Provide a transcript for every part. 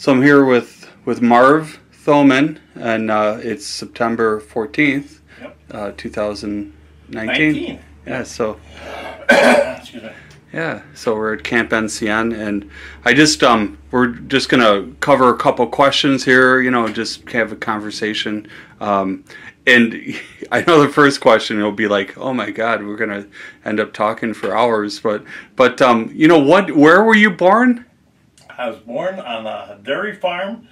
So I'm here with Marv Thomann, and it's September 14th, Yep. 2019. Yeah, so Excuse me. yeah, so we're at Camp NCN, and I just we're just gonna cover a couple questions here, just have a conversation. And I know the first question will be like, oh my God, we're gonna end up talking for hours, but where were you born? I was born on a dairy farm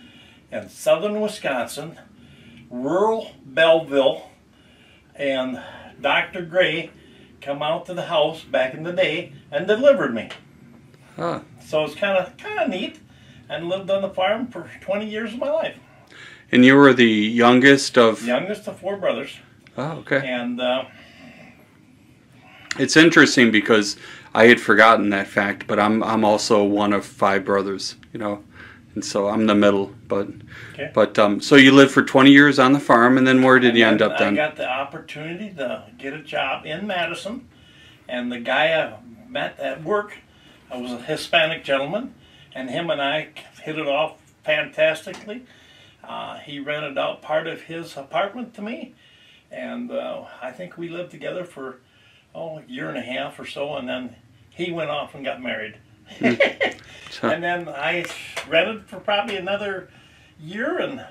in southern Wisconsin, rural Belleville, and Dr. Gray come out to the house back in the day and delivered me. Huh. So it's kind of neat, and lived on the farm for 20 years of my life. And you were the youngest of? Youngest of 4 brothers. Oh, okay. And it's interesting because I had forgotten that fact, but I'm also one of 5 brothers, and so I'm the middle. But okay. So you lived for 20 years on the farm, and then where did you end up then? I got the opportunity to get a job in Madison, and the guy I met at work was a Hispanic gentleman, and him and I hit it off fantastically. He rented out part of his apartment to me, and I think we lived together for a year and a half or so, and then he went off and got married. And then I rented for probably another year, and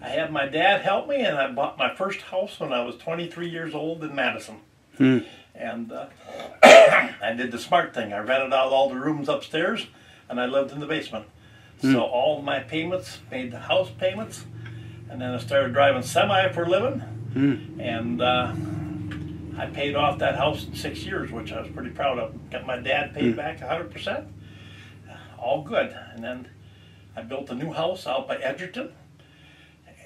I had my dad help me, and I bought my first house when I was 23 years old in Madison. And I did the smart thing. I rented out all the rooms upstairs, and I lived in the basement. So all my payments, made the house payments, and then I started driving semi for a living, and I paid off that house in 6 years, which I was pretty proud of. Got my dad paid back 100%. All good. And then I built a new house out by Edgerton,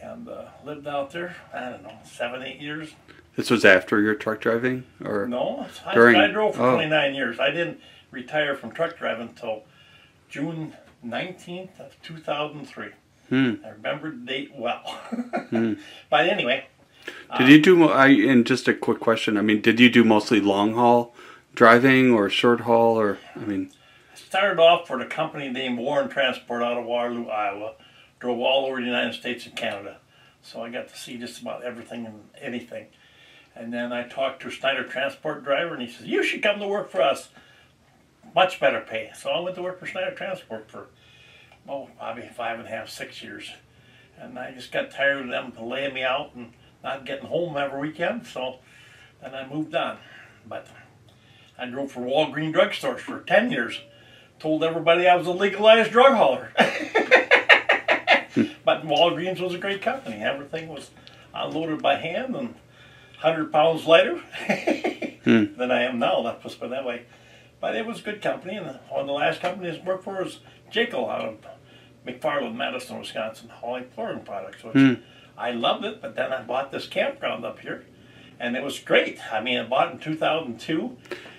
and lived out there, I don't know, 7, 8 years. This was after your truck driving? Or no, I drove for 29 years. I didn't retire from truck driving until June 19th of 2003. I remember the date well. But anyway. Did you do, and just a quick question, did you do mostly long haul driving or short haul, or, I started off for the company named Warren Transport out of Waterloo, Iowa. Drove all over the United States and Canada. So I got to see just about everything and anything. And then I talked to a Schneider Transport driver, and he says, you should come to work for us. Much better pay. So I went to work for Schneider Transport for, probably 5.5, 6 years. And I just got tired of them laying me out and not getting home every weekend. So then I moved on. But I drove for Walgreens drugstores for 10 years. Told everybody I was a legalized drug hauler. But Walgreens was a great company. Everything was unloaded by hand and 100 pounds lighter than I am now. That was put that way. But it was a good company, and one of the last companies I worked for was Jekyll out of McFarland, Madison, Wisconsin, hauling flooring products, which I loved it. But then I bought this campground up here, and it was great. I bought it in 2002.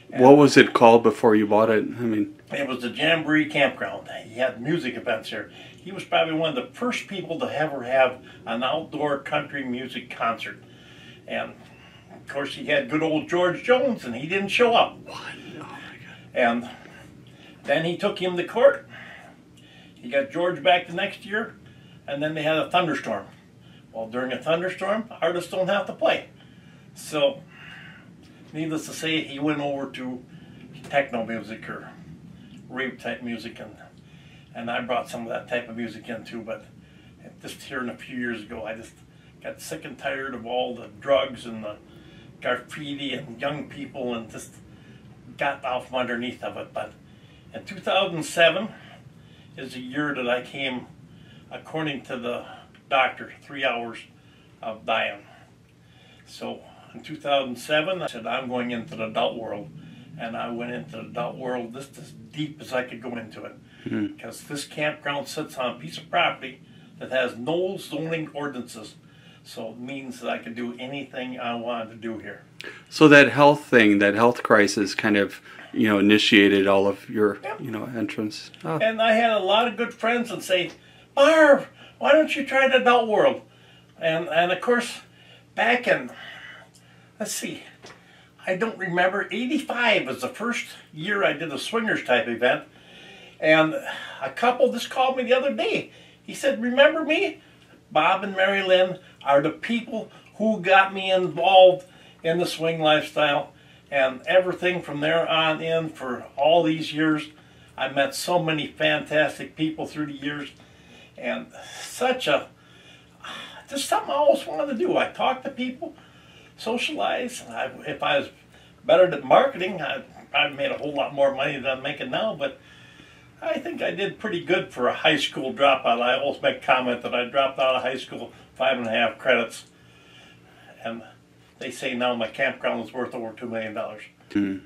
What was it called before you bought it? It was the Jamboree Campground. He had music events here. He was probably one of the first people to ever have an outdoor country music concert. And, of course, he had good old George Jones, and he didn't show up. What? Oh, my God. And then he took him to court. He got George back the next year, and then they had a thunderstorm. Well, during a thunderstorm, artists don't have to play. So, needless to say, he went over to techno music or rave type music, and I brought some of that type of music in too. But just here in a few years ago, I just got sick and tired of all the drugs and the graffiti and young people, and just got out from underneath of it. But in 2007 is the year that I came, according to the doctor, 3 hours of dying. So in 2007, I said, I'm going into the adult world. And I went into the adult world just as deep as I could go into it. Because this campground sits on a piece of property that has no zoning ordinances. So it means that I could do anything I wanted to do here. So that health thing, that health crisis kind of, initiated all of your, entrance. Oh. And I had a lot of good friends that say, Marv, why don't you try the adult world? And of course, back in, let's see, I don't remember, 85 was the first year I did a swingers type event. And a couple just called me the other day. He said, remember me? Bob and Mary Lynn are the people who got me involved in the swing lifestyle. And everything from there on in for all these years, I met so many fantastic people through the years. And just something I always wanted to do. I talk to people, socialize. If I was better at marketing, I'd made a whole lot more money than I'm making now, but I think I did pretty good for a high school dropout. I always make comment that I dropped out of high school 5.5 credits, and they say now my campground is worth over $2 million. Mm.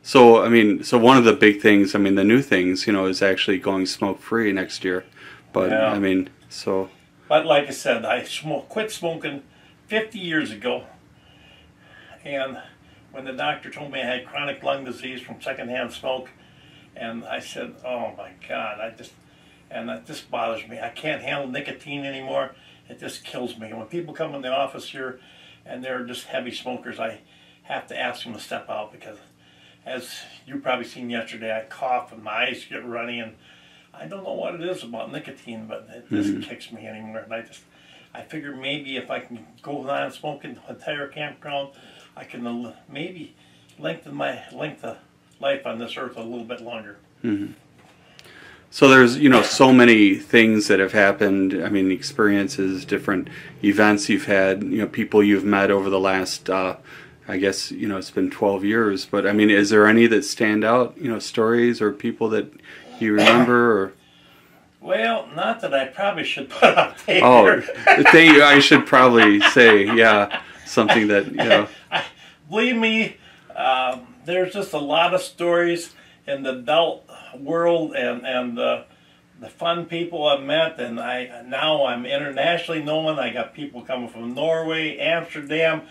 So, I mean, so one of the big things, I mean, the new things, you know, is actually going smoke-free next year. But, yeah. I mean, so... But like I said, I quit smoking 50 years ago, and when the doctor told me I had chronic lung disease from secondhand smoke, and I said, oh my God, that just bothers me. I can't handle nicotine anymore. It just kills me. When people come in the office here and they're just heavy smokers, I have to ask them to step out because, as you probably seen yesterday, I cough and my eyes get runny, and I don't know what it is about nicotine, but it just kicks me anymore. And I figure maybe if I can go on smoking the entire campground, I can maybe lengthen my length of life on this earth a little bit longer. Mm-hmm. So there's, you know, so many things that have happened. I mean, experiences, different events you've had, you know, people you've met over the last, I guess, you know, it's been 12 years. But, I mean, is there any that stand out, you know, stories or people that you remember? Or? Well, not that I probably should put on tape. Oh, I should probably say, yeah, something that, you know. Believe me, there's just a lot of stories in the adult world and the fun people I've met, and now I'm internationally known. I got people coming from Norway, Amsterdam,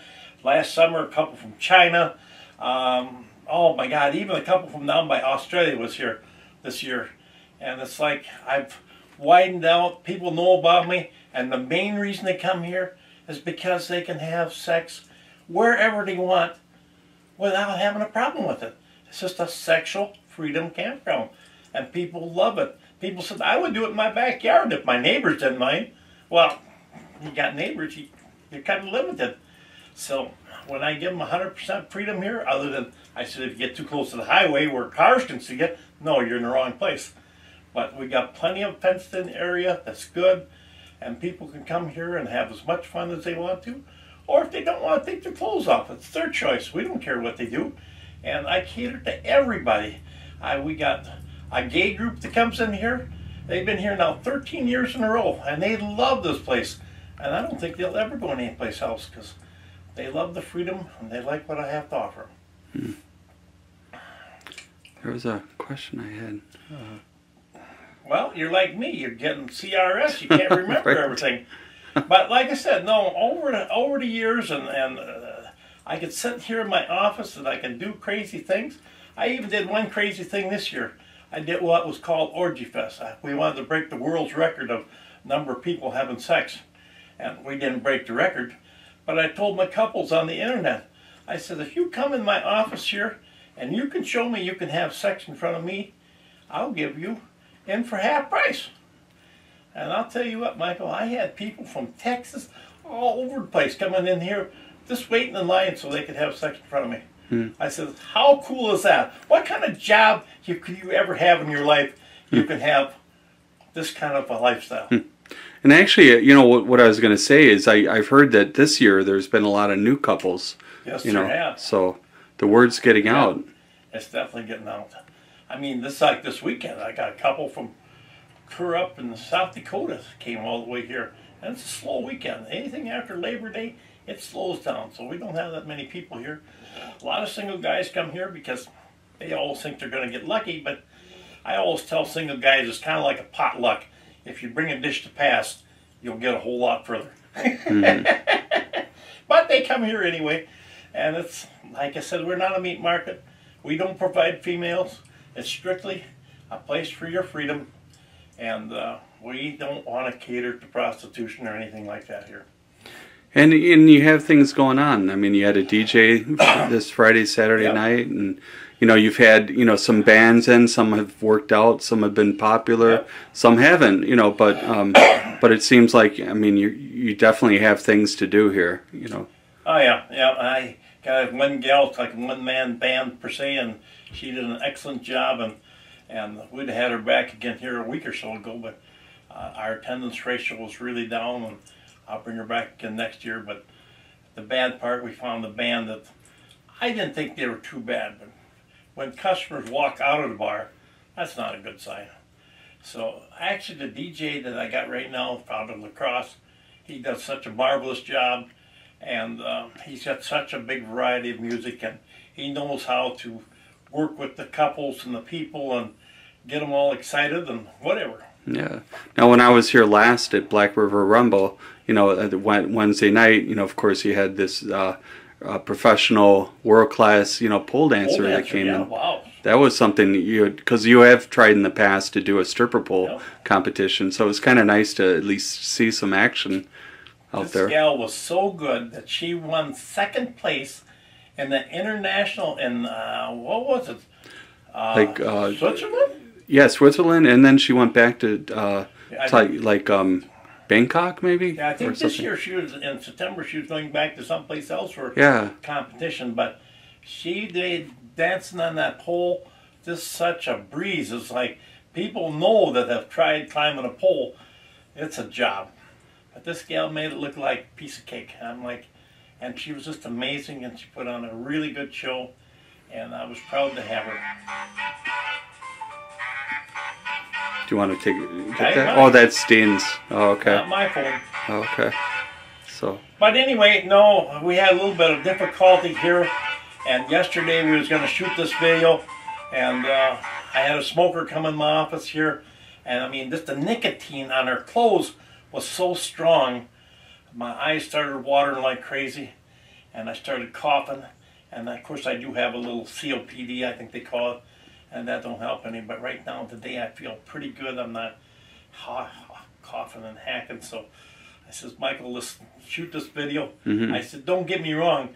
last summer a couple from China. Oh my God, even a couple from down by Australia was here this year. And it's like I've widened out, people know about me, and the main reason they come here is because they can have sex wherever they want without having a problem with it. It's just a sexual freedom campground, and people love it. People said, I would do it in my backyard if my neighbors didn't mind. Well, you got neighbors, you're kind of limited. So when I give them 100% freedom here, other than I said if you get too close to the highway where cars can see it, no, you're in the wrong place. But we got plenty of fenced-in area that's good, and people can come here and have as much fun as they want to. Or if they don't want to take their clothes off, it's their choice. We don't care what they do. And I cater to everybody. We got a gay group that comes in here. They've been here now 13 years in a row, and they love this place. And I don't think they'll ever go anyplace else because they love the freedom and they like what I have to offer. There was a question I had. Well, you're like me. You're getting CRS. You can't remember Right. everything. But like I said, no, over the years, and I could sit here in my office and I can do crazy things. I even did one crazy thing this year. I did what was called Orgy Fest. We wanted to break the world's record of number of people having sex. And we didn't break the record. But I told my couples on the internet, I said, if you come in my office here and you can show me you can have sex in front of me, I'll give you in for half price. And I'll tell you what, Michael, I had people from Texas all over the place coming in here just waiting in line so they could have sex in front of me. I said, how cool is that? What kind of job could you ever have in your life you can have this kind of a lifestyle? And actually, you know, what I was going to say is I've heard that this year there's been a lot of new couples. Yes, you know, there have. So the word's getting out. It's definitely getting out. I mean, this weekend, I got a couple from up in South Dakota came all the way here. And it's a slow weekend. Anything after Labor Day, it slows down. So we don't have that many people here. A lot of single guys come here because they always think they're going to get lucky. But I always tell single guys it's kind of like a potluck. If you bring a dish to pass, you'll get a whole lot further. But they come here anyway. And it's, like I said, we're not a meat market. We don't provide females. It's strictly a place for your freedom. And we don't want to cater to prostitution or anything like that here. And you have things going on. I mean, you had a DJ this Friday, Saturday night, and you've had some bands in. Some have worked out, some have been popular, some haven't. But it seems like you definitely have things to do here. Oh yeah. I got one gal, it's like a one-man band per se, and she did an excellent job, and we'd have had her back again here a week or so ago, but our attendance ratio was really down, and I'll bring her back again next year. But the bad part, we found the band that I didn't think they were too bad, but when customers walk out of the bar, that's not a good sign. So actually the DJ that I got right now out of La Crosse, he does such a marvelous job, and he's got such a big variety of music, and he knows how to work with the couples and the people and get them all excited and whatever. Yeah. Now, when I was here last at Black River Rumble, Wednesday night, of course, you had this professional, world-class, pole dancer that came in. Wow. That was something because you have tried in the past to do a stripper pole competition, so it was kind of nice to at least see some action out there. This gal was so good that she won second place in the international in what was it? Switzerland. Yeah, Switzerland, and then she went back to Bangkok, maybe. Yeah, I think this year she was in September. She was going back to someplace else for competition, but she did dancing on that pole. Just such a breeze. It's like people know that have tried climbing a pole. It's a job, but this gal made it look like a piece of cake. I'm like, and she was just amazing, and she put on a really good show, and I was proud to have her. Do you want to get that? Oh, that's Dean's. Oh, okay. Not my phone. Oh, okay. So. But anyway, no, we had a little bit of difficulty here, and yesterday we was going to shoot this video, and I had a smoker come in my office here, and I mean, just the nicotine on her clothes was so strong, my eyes started watering like crazy, and I started coughing, and of course I do have a little COPD, I think they call it, and that don't help any. But right now today I feel pretty good. I'm not coughing and hacking. So I says, Michael, let's shoot this video. I said, don't get me wrong,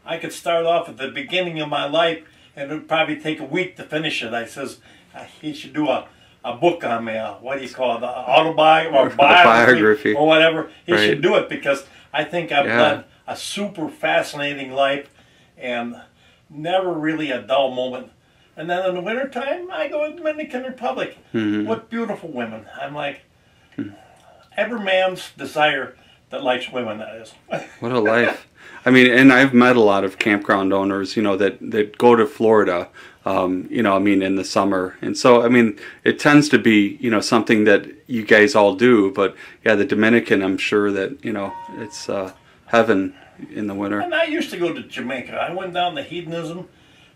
I could start off at the beginning of my life and it would probably take a week to finish it. I says, he should do a book on me, what do you call it, biography or whatever. He should do it, because I think I've led a super fascinating life and never really a dull moment. And then in the wintertime, I go to Dominican Republic. What beautiful women. I'm like, every man's desire that likes women, that is. What a life. I mean, and I've met a lot of campground owners, that go to Florida, in the summer. And so, I mean, it tends to be, something that you guys all do. But, yeah, the Dominican, I'm sure that, it's heaven in the winter. And I used to go to Jamaica. I went down to Hedonism,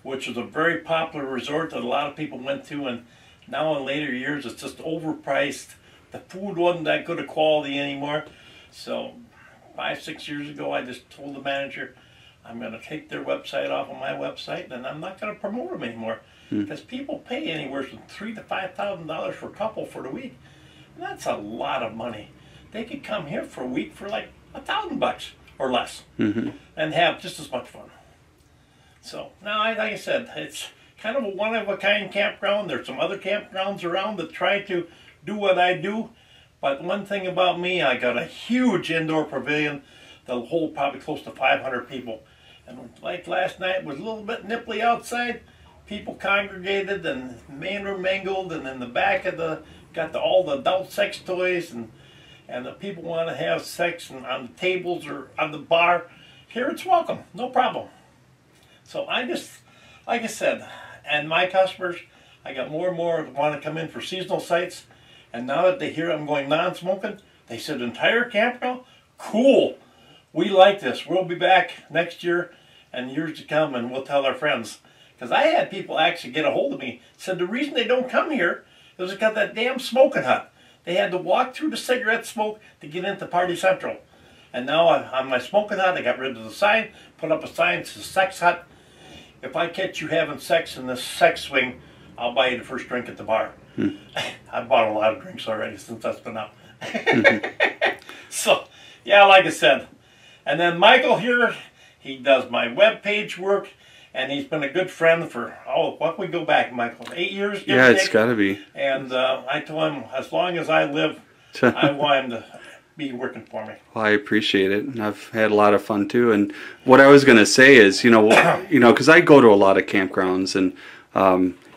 which was a very popular resort that a lot of people went to, and now in later years it's just overpriced. The food wasn't that good a quality anymore. So 5-6 years ago I just told the manager, I'm going to take their website off of my website, and I'm not going to promote them anymore, because people pay anywhere from $3,000 to $5,000 for a couple for the week, and that's a lot of money. They could come here for a week for like $1,000 or less and have just as much fun. So now, like I said, it's kind of a one-of-a-kind campground. There's some other campgrounds around that try to do what I do. But one thing about me, I got a huge indoor pavilion that'll hold probably close to 500 people. And like last night was a little bit nipply outside. People congregated and mingled, and in the back of got all the adult sex toys, and the people want to have sex on the tables or on the bar. Here it's welcome, no problem. So I just, like I said, and my customers, I got more and more that want to come in for seasonal sites, and now that they hear I'm going non-smoking, they said, entire campground? Cool. We like this. We'll be back next year and years to come, and we'll tell our friends. Because I had people actually get a hold of me, said the reason they don't come here is because that damn smoking hut. They had to walk through the cigarette smoke to get into Party Central. And now on my smoking hut, I got rid of the sign, put up a sign that says sex hut. If I catch you having sex in this sex swing, I'll buy you the first drink at the bar. I bought a lot of drinks already since that's been up. So, yeah, like I said, And then Michael here, he does my web page work, and he's been a good friend for, what we go back, Michael, 8 years? Yeah, it's got to be. And I told him, as long as I live, I want him to be working for me. Well, I appreciate it, and I've had a lot of fun too. And what I was going to say is, because I go to a lot of campgrounds, and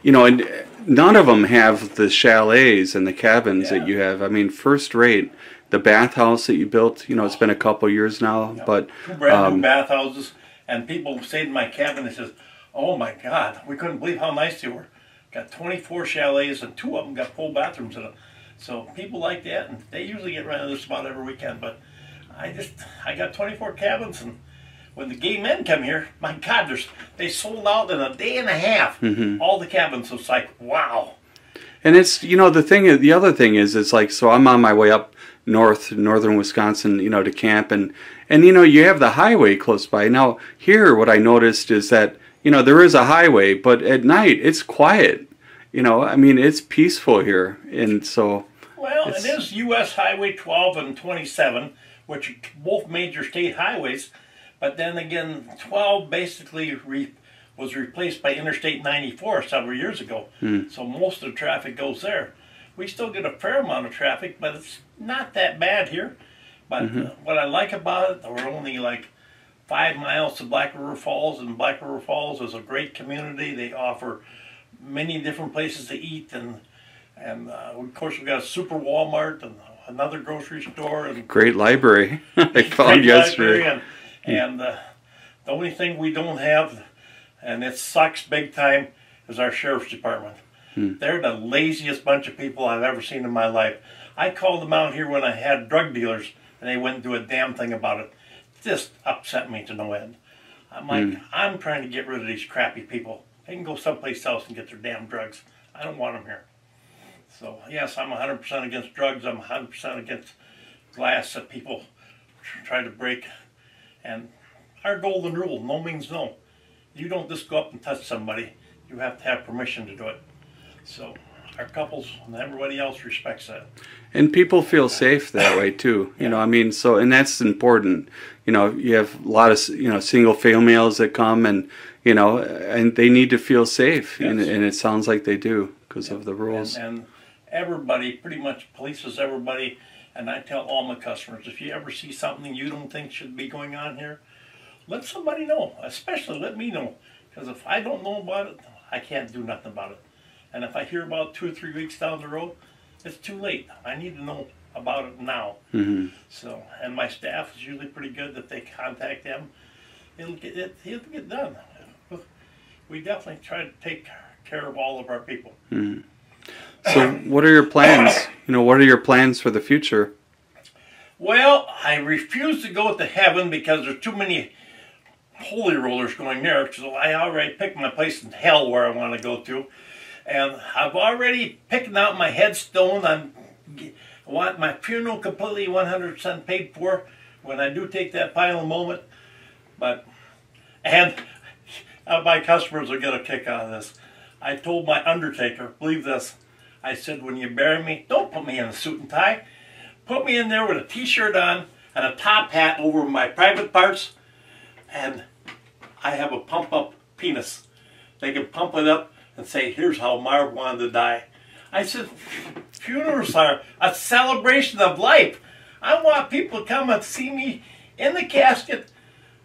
and none of them have the chalets and the cabins that you have. I mean, first rate. The bathhouse that you built, it's been a couple years now, but 2 brand new bathhouses, and people stayed in my cabin and says, "Oh my God, we couldn't believe how nice they were." Got 24 chalets, and 2 of them got full bathrooms in them. So people like that, and they usually get rented just about every weekend. But I got 24 cabins, and when the gay men come here, my God, they sold out in a day and a half. All the cabins. So it's like, wow. And it's the other thing is, it's like, so I'm on my way up northern Wisconsin, to camp, and you have the highway close by. Now here, what I noticed is that there is a highway, but at night it's quiet. I mean, it's peaceful here, and so. Well, it is U.S. Highway 12 and 27, which are both major state highways, but then again, 12 basically was replaced by Interstate 94 several years ago, so most of the traffic goes there. We still get a fair amount of traffic, but it's not that bad here. But what I like about it, we're only like 5 miles to Black River Falls, and Black River Falls is a great community. They offer many different places to eat, and of course we've got a super Walmart and another grocery store. And great library. I found yesterday. And the only thing we don't have, and it sucks big time, is our sheriff's department. They're the laziest bunch of people I've ever seen in my life. I called them out here when I had drug dealers, and they wouldn't do a damn thing about it. Just upset me to no end. I'm like, I'm trying to get rid of these crappy people. They can go someplace else and get their damn drugs. I don't want them here. So, yes, I'm 100% against drugs. I'm 100% against glass that people try to break. And our golden rule, no means no. You don't just go up and touch somebody. You have to have permission to do it. So our couples and everybody else respects that. And people feel safe that way too. I mean, and that's important. You have a lot of single females that come, and and they need to feel safe, and it sounds like they do because of the rules. And everybody pretty much polices everybody. And I tell all my customers, if you ever see something you don't think should be going on here, let somebody know. Especially let me know, because if I don't know about it, I can't do nothing about it. And if I hear about 2 or 3 weeks down the road, it's too late. I need to know about it now. So, and my staff is usually pretty good. If they contact them, it'll get done. We definitely try to take care of all of our people. So, what are your plans? What are your plans for the future? Well, I refuse to go to heaven because there's too many holy rollers going there. So I already picked my place in hell where I want to go to. And I've already picked out my headstone. I want my funeral completely 100% paid for when I do take that final moment. And my customers will get a kick out of this. I told my undertaker, believe this, I said, when you bury me, don't put me in a suit and tie. Put me in there with a t-shirt on and a top hat over my private parts, and I have a pump-up penis. They can pump it up and say, here's how Marv wanted to die. I said, funerals are a celebration of life. I want people to come and see me in the casket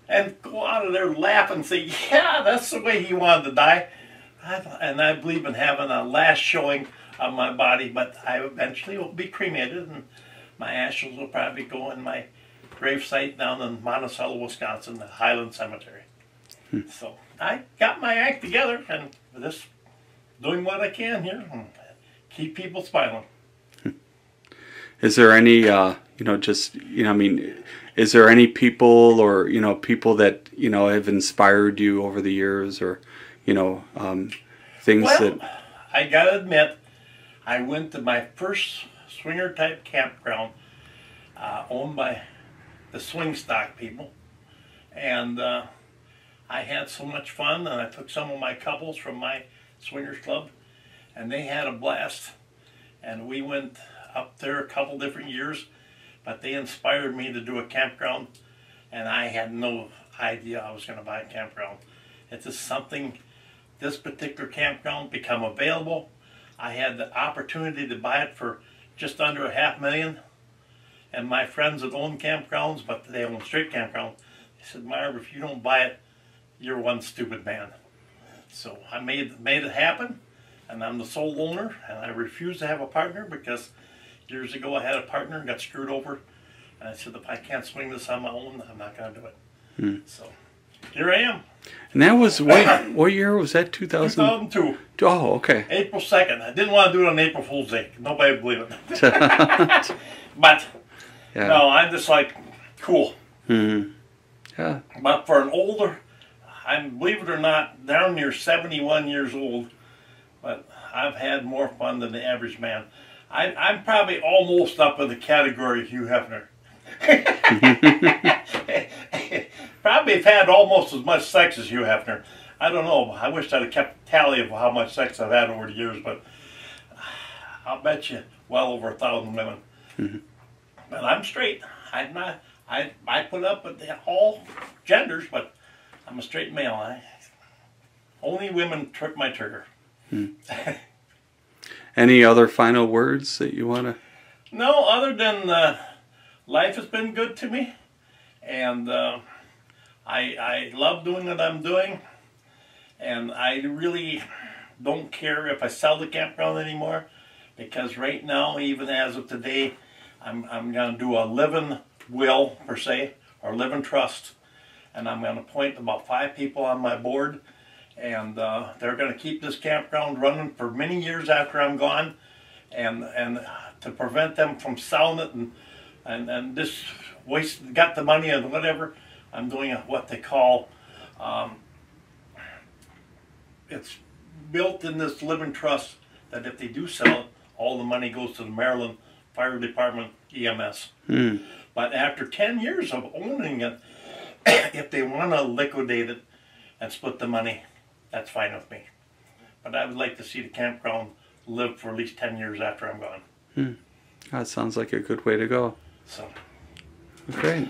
and go out of there laughing and say, yeah, that's the way he wanted to die. And I believe in having a last showing of my body, but I eventually will be cremated, and my ashes will probably go in my gravesite down in Monticello, Wisconsin, the Highland Cemetery. So I got my act together, and just doing what I can here and keep people smiling. Is there any, is there any people or, people that, have inspired you over the years, or, things that... I gotta admit, I went to my first swinger-type campground owned by the swing stock people, and I had so much fun, and I took some of my couples from my swingers club, and they had a blast, and we went up there a couple different years, but they inspired me to do a campground, and I had no idea I was going to buy a campground. It's just something, this particular campground become available. I had the opportunity to buy it for just under $500,000, and my friends that own campgrounds, but they own straight campgrounds, they said, Marv, if you don't buy it, you're one stupid man. So I made it happen, and I'm the sole owner, and I refuse to have a partner because years ago I had a partner and got screwed over, and I said, if I can't swing this on my own, I'm not going to do it. So here I am. And that was, what year was that, 2000? 2002. Oh, okay. April 2nd. I didn't want to do it on April Fool's Day. Nobody would believe it. But, Yeah. no, I'm just like, cool. Yeah. But for an older, I'm, believe it or not, down near 71 years old, but I've had more fun than the average man. I'm probably almost up in the category of Hugh Hefner. Probably have had almost as much sex as Hugh Hefner. I don't know. I wish I'd have kept tally of how much sex I've had over the years, but I'll bet you well over 1,000 women. But I'm straight. I'm not. I put up with all genders, but I'm a straight male. Only women trip my trigger. Any other final words that you want to? No, other than life has been good to me, and I love doing what I'm doing, and I really don't care if I sell the campground anymore, because right now, even as of today, I'm going to do a living will, per se, or living trust, and I'm going to appoint about 5 people on my board, and they're going to keep this campground running for many years after I'm gone, and to prevent them from selling it and just got the money and whatever, I'm doing what they call, it's built in this living trust that if they do sell it, all the money goes to the Maryland Fire Department EMS. But after 10 years of owning it, if they want to liquidate it and split the money, that's fine with me. But I would like to see the campground live for at least 10 years after I'm gone. That sounds like a good way to go. So. Great.